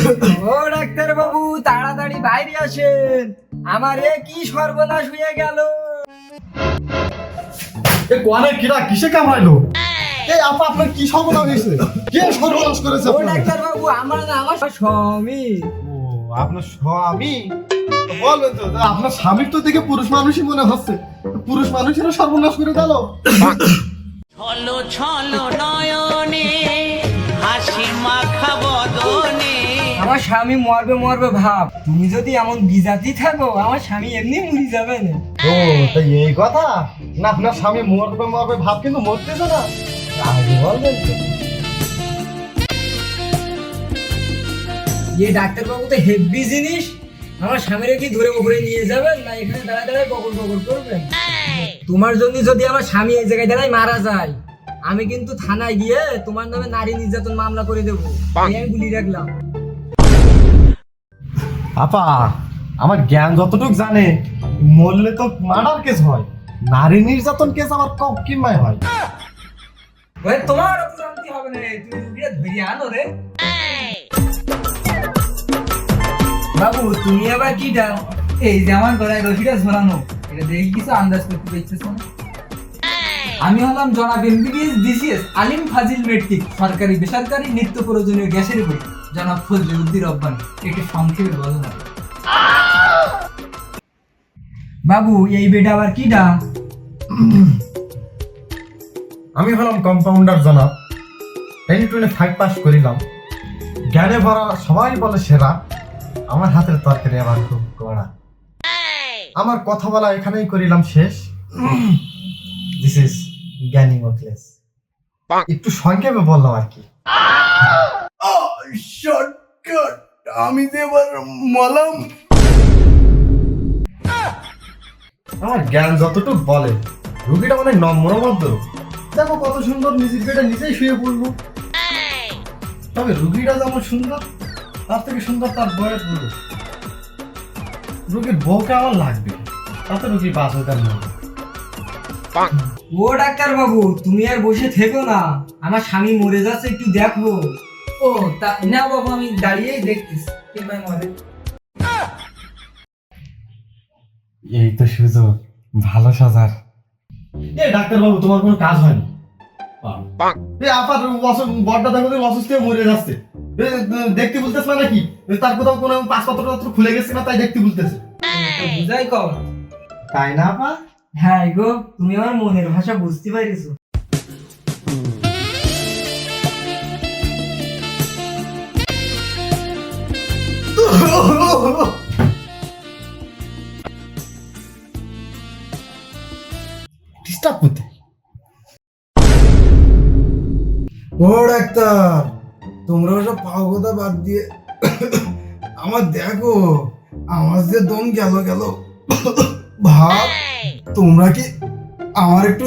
ও doctor বাবু, তাড়াতাড়ি বাইরে আসেন, আমার এ কি সর্বনাশ হয়ে গেল। এ কোয়ানে কিরা কিসে কামড়াইলো? এই আপা আপনার কি সর্বনাশ হয়েছে? কে সর্বনাশ করেছে ও আপনার? ডাক্তার বাবু, আমার না, আমার স্বামী। ও আপনার স্বামী? বলবেন তো যে আপনার স্বামীর তো দেখে পুরুষ মানুষই মনে হচ্ছে। পুরুষ মানুষেরও সর্বনাশ করে দিল। ছলো ছলো নয়নে হাসি মাখা বদনে। আমার স্বামী মরবে মরবে ভাব, তুমি যদি এমন বিজাতি থাকো আমার স্বামী এমনি মরে যাবে না। ও তাই এই কথা না, আপনার স্বামী মরবে মরবে ভাব কিন্তু মরতেছে না। আগে বলবেন তো। এই ডাক্তার বাবু তো হেভি জিনিস, আমার স্বামীরে কি ধরে উপরে নিয়ে যাবেন না এখানে দাঁড়ায় দাঁড়ায় বকর বকর করবেন? তোমার জন্য যদি আমার স্বামী এই জায়গায় দাঁড়ায় মারা যায়, আমি কিন্তু থানায় গিয়ে তোমার নামে নারী নির্যাতন মামলা করে দেবো, আমি বলি রাখলাম। আপা আমার জ্ঞান যতটুকু জানে মরলে তো মার্ডার কেস হয়, নারী নির্যাতন কেস আবার কম কিমায় হয়। ওই তোমার অত জানতে হবে না, তুমি রুগীরা ধরে আনো রে। বাবু তুমি আবার কিটা? এই যে আমার গলায় রশিটা ঝোলানো, এটা দেখে কিছু আন্দাজ করতে পারছিস না? আমি হলাম জনাব এমবিবিএস বিসিএস আলিম ফাজিল মেট্রিক সরকারি বেসরকারি নিত্য প্রয়োজনীয় গ্যাসের বই জনাব ফজলে উদ্দিন রব্বানি, একটু সংক্ষেপে বলো না। বাবু এই বেটা আবার কিটা? আমি হলাম কম্পাউন্ডার জনাব, 10-5 পাস করিলাম, জ্ঞানে ভরা সবাই বলে সেরা, আমার হাতের তরকারি আবার খুব কড়া। আমার কথা বলা এখানেই করিলাম শেষ। দিস ইজ জ্ঞানী মকলেস। একটু সংক্ষেপে বললাম আর কি। শর্টকাট, আমি যে এবার মলাম। আমার জ্ঞান যতটুকু বলে রুগীটা অনেক নম্রভদ্র, দেখো কত সুন্দর, নিজের পেটে নিজেই শুয়ে পড়বো। তবে রুগীটা যেমন সুন্দর তার থেকে সুন্দর তার বয়ের পুরুষ। রুগীর বউকে আমার লাগবে, তাতে রুগী বাঁচ হইতাম না। ও ডাক্তার বাবু তুমি আর বসে থেকো না, আমার স্বামী মরে যাচ্ছে, একটু দেখো। ও তা না বাবু, আমি দাঁড়িয়েই দেখতেছি কে ভাই মরে। এই তো সুযোগ ভালো সাজার। এই ডাক্তার বাবু তোমার কোনো কাজ হয়নি। এই আপার বড়টা দেখো তো অসুস্থ হয়ে মরে যাচ্ছে, দেখতে বলতেছে না নাকি? তার কোথাও কোনো পাসপত্র খুলে গেছে না, তাই দেখতে বলতেছে। তো বুঝাই কর। তাই না আপা? হ্যাঁ গো, তুমি আমার মনের ভাষা বুঝতে পারিছো। ডিস্টার্ব করতে। ও ডাক্তার, তোমরা ওসব পাও কথা বাদ দিয়ে আমার দেখো, আমার যে দম গেল গেল ভাব। তোমরা কি আমার একটু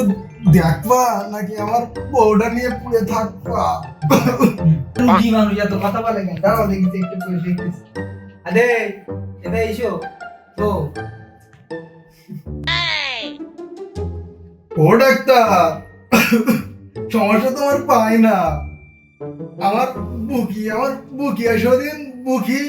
দেখবা নাকি আমার বউটা নিয়ে পুড়ে থাকবা? রুগী মানুষ এত কথা বলে কেন? দাঁড়াও দেখি একটু করে দেখতেছি। আরে এটা এসো তো। ও ডাক্তার, সমস্যা তোমার পাই না, আমার বুকি আসো দিন বুকি।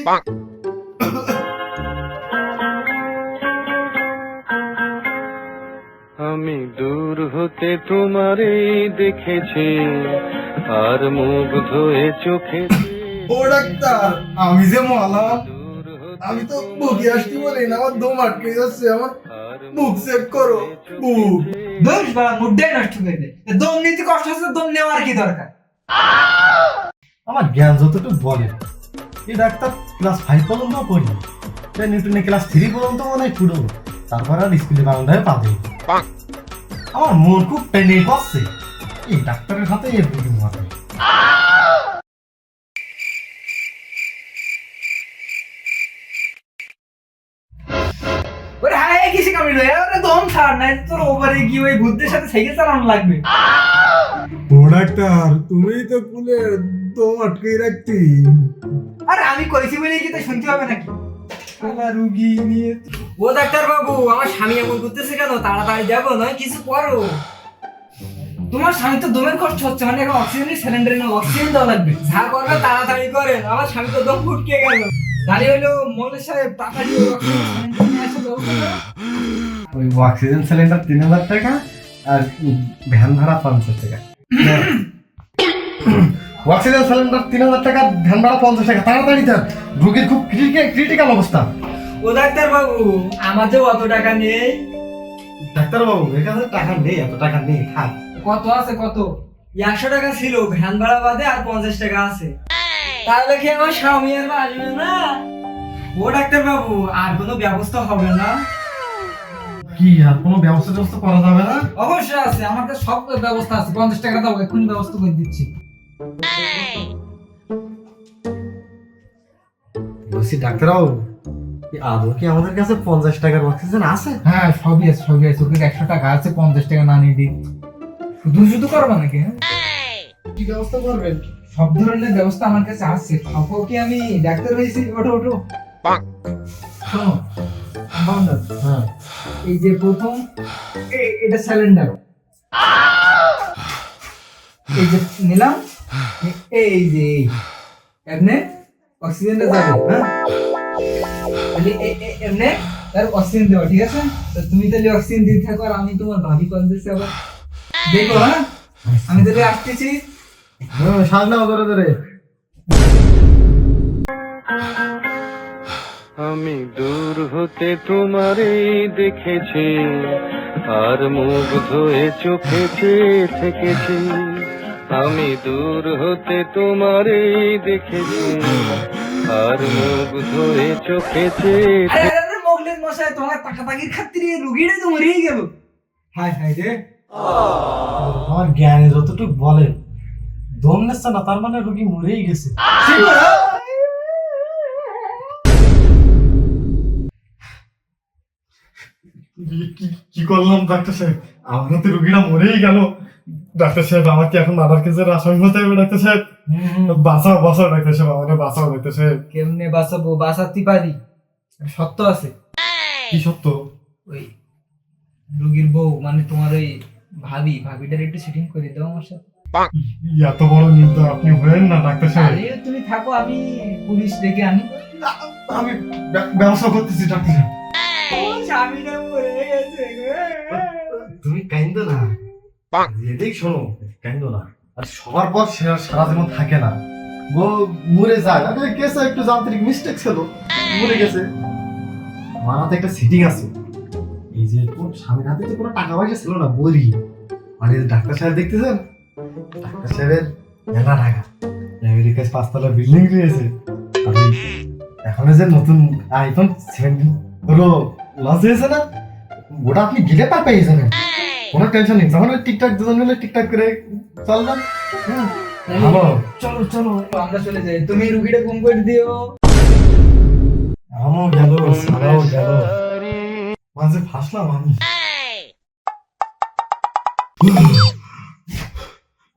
আমি দূর হতে তোমারই দেখেছি আর মুগ্ধ হয়ে চোখে। ও ডাক্তার, আমি যে মলাম, আমি তো বুকি আসতে বলি না, আমার দম আটকে যাচ্ছে, আমার বুক চেক করো, বুক। দোষ বা মুডটাই নষ্ট করে দে। দম নিতে কষ্ট হচ্ছে, দম নেওয়ার কি দরকার? আমার জ্ঞান যতটুকু বলে, এই ডাক্তার ক্লাস 5 পর্যন্ত পড়ি, নিউটনে ক্লাস 3 পর্যন্ত মনে হয় পুরো, তারপর আর স্কুলে বারান্দায় পাবে। আমার মন খুব টেনে করছে, এই ডাক্তারের হাতে এর বুকি মাথায়। ওরে হায় কিসে কামড়িলো? ওরে দম ছাড়, নাই তোর ওভারে গিয়ে ওই ভূতদের সাথে সাইকেল চালানো লাগবে। ও ডাক্তার, তুমিই তো কুলে দম আটকে রাখতি। আরে আমি কইছি বলে কি তাই শুনতে হবে নাকি? আমার রুগী নিয়ে ও ডাক্তার বাবু, আমার স্বামী এমন করতেছে কেন? তাড়াতাড়ি যাবো নয় কিছু করো। তোমার স্বামী তো দমের কষ্ট হচ্ছে, মানে এখন অক্সিজেনের সিলিন্ডারে না অক্সিজেন দেওয়া লাগবে। যা করবে তাড়াতাড়ি করেন, আমার স্বামী তো দম ফুটকে গেল। দাঁড়িয়ে হলো মোল্লা সাহেব, টাকা দিয়ে অক্সিজেন সিলিন্ডার নিয়ে আসো ব্যবস্থা করো। ওই অক্সিজেন সিলিন্ডার 3000 টাকা আর ভ্যান ভাড়া 50 টাকা। অক্সিজেন সিলিন্ডার 3000 টাকা, ভ্যান ভাড়া 50 টাকা। তাড়াতাড়ি দেন, রোগীর খুব ক্রিটিক্যাল অবস্থা। ও ডাক্তার বাবু, আমার যে অত টাকা নেই। ডাক্তারবাবু, এর কাছে টাকা নেই, এত টাকা নেই, থাক। কত আছে কত? 100 টাকা ছিল, ভ্যান ভাড়া বাদে আর 50 টাকা আছে। তাহলে কি আমার স্বামী আর আসবে না? ও ডাক্তার বাবু, আর কোনো ব্যবস্থা হবে না? কি আর কোনো ব্যবস্থা করা যাবে না? অবশ্যই আছে, আমার কাছে সব ব্যবস্থা আছে। 50 টাকা দাও, এক্ষুনি ব্যবস্থা করে দিচ্ছি। বলছি ডাক্তারবাবু, আদৌ কি আমাদের কাছে 50 টাকার অক্সিজেন আছে? হ্যাঁ, সবই আছে সবই আছে। ওকে 100 টাকা আছে, 50 টাকা না নিয়ে দিই। শুধু শুধু করবা নাকি? হ্যাঁ, কি ব্যবস্থা করবেন? সব ধরনের ব্যবস্থা আমার কাছে আছে। আপু কি আমি ডাক্তার হয়েছি? ওঠো ওঠো। শোনো কম্পাউন্ডার, হ্যাঁ, এই যে প্রথম এটা সিলিন্ডার, এই যে নিলাম, এই যে এমনি অক্সিজেনটা যাবে। হ্যাঁ, তাহলে এমনি তার অক্সিজেন দেওয়া, ঠিক আছে? তো তুমি তাহলে অক্সিজেন দিতে থাকো, আর আমি তোমার ভাবি কনদেছে আবার দেখো। হ্যাঁ, আমি তাহলে আসতেছি। সামনে ধরে ধরে। আমি দূর হতে তোমারই দেখেছি, আর মুগ্ধ হয়ে চোখে চেয়ে থেকেছি। আমি দূর হতে তোমারই দেখেছি, আর মুগ্ধ হয়ে চোখে চেয়ে আরে আরে মোগলের মশাই, তোমার তাকাতাকির খাতিরে রুগীটা তো মরেই গেল। হায় হায় রে। আমার জ্ঞানে যতটুকু বলে, দম নিচ্ছে না, তার মানে রোগী মরেই গেছে। কি করলাম ডাক্তার সাহেব? আমার তো রোগীরা মরেই গেল। ডাক্তার সাহেব, আমাকে এখন আধার কেসের আসামি হতে হবে। ডাক্তার সাহেব, বাঁচাও বাঁচাও ডাক্তার সাহেব, আমাকে বাঁচাও ডাক্তার সাহেব। কেমনে বাঁচাবো? বাঁচাতে পারি, সত্য আছে। কি সত্য? ওই রুগীর বউ, মানে তোমার ওই ভাবিটার একটু সেটিং করে দাও আমার সাথে। এত বড় নিন্দা আপনি হলেন না ডাক্তার সাহেব। আরে তুমি থাকো, আমি পুলিশ ডেকে আনি। আমি ব্যবস্থা করতেছি ডাক্তার সাহেব। স্বামীটা মরে গেছে গো। তুমি কাইন্দো না, এদিক শোনো, কাইন্দো না। আর সবার পর সারা জীবন থাকে না, মরে যায়। না গেছে, একটু যান্ত্রিক মিস্টেক ছিল, মরে গেছে। আমার হাতে একটা সিটিং আছে, এই যে স্বামীর হাতে তো কোনো টাকা পয়সা ছিল না, বলি। মানে ডাক্তার সাহেব দেখতেছেন, ডাক্তার সাহেবের মেলা টাকা, আমেরিকায় 5 তলা বিল্ডিং রয়েছে। আর এখন যে নতুন আইফোন 17 হলো লঞ্চ হয়েছে না, ওটা আপনি গিলে পেয়ে যাবেন, কোনো টেনশন নেই। যখন টিকটক দুজন মিলে টিকটক করে চলবেন। ভালো, চলো চলো আমরা চলে যাই, তুমি রুগীটা ঘুম করে দিও। আমও গেল, সারাও গেল, মাঝে ফাঁসলাম আমি।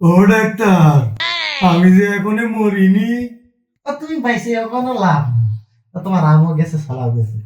ও ডাক্তার, আমি যে এখনো মরিনি। তুমি বাইসে এখনো লাভ, তোমার আমও গেছে, সালাও গেছে।